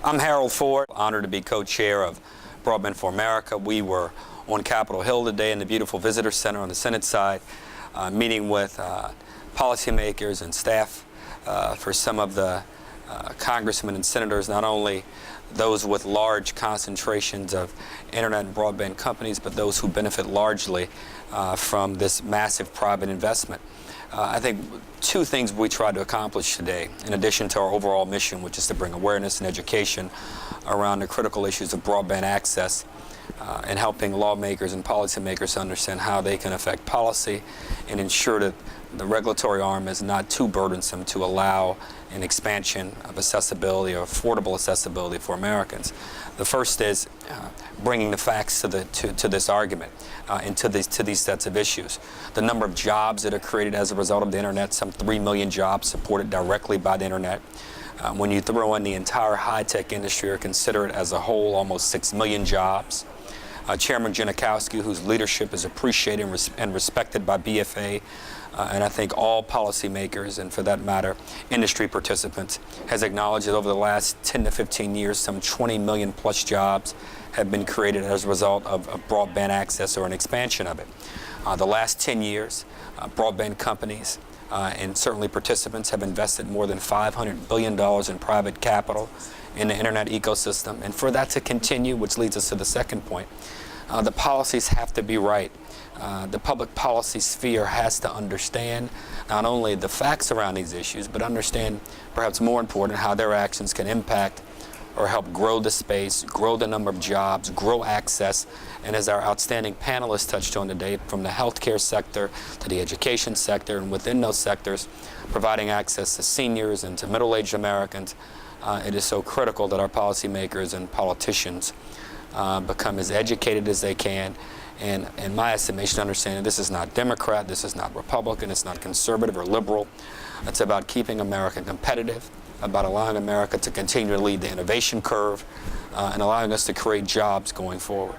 I'm Harold Ford, honored to be co-chair of Broadband for America. We were on Capitol Hill today in the beautiful Visitor Center on the Senate side, meeting with policymakers and staff for some of the congressmen and senators, not only those with large concentrations of internet and broadband companies, but those who benefit largely from this massive private investment. I think two things we tried to accomplish today, in addition to our overall mission, which is to bring awareness and education around the critical issues of broadband access and helping lawmakers and policymakers understand how they can affect policy and ensure that the regulatory arm is not too burdensome to allow an expansion of accessibility or affordable accessibility for Americans. The first is bringing the facts to this argument and to these sets of issues. The number of jobs that are created as a result of the internet, some 3 million jobs supported directly by the internet. When you throw in the entire high-tech industry or consider it as a whole, almost 6 million jobs. Chairman Janikowski, whose leadership is appreciated and respected by BFA, and I think all policymakers, and for that matter, industry participants, has acknowledged that over the last 10 to 15 years, some 20 million plus jobs have been created as a result of broadband access or an expansion of it. The last 10 years, broadband companies and certainly participants have invested more than $500 billion in private capital in the internet ecosystem. And for that to continue, which leads us to the second point, the policies have to be right. The public policy sphere has to understand not only the facts around these issues, but understand, perhaps more important, how their actions can impact or help grow the space, grow the number of jobs, grow access, and as our outstanding panelists touched on today, from the healthcare sector to the education sector, and within those sectors, providing access to seniors and to middle-aged Americans, it is so critical that our policymakers and politicians become as educated as they can. And in my estimation, understanding this is not Democrat, this is not Republican, it's not conservative or liberal. It's about keeping America competitive, about allowing America to continue to lead the innovation curve, and allowing us to create jobs going forward.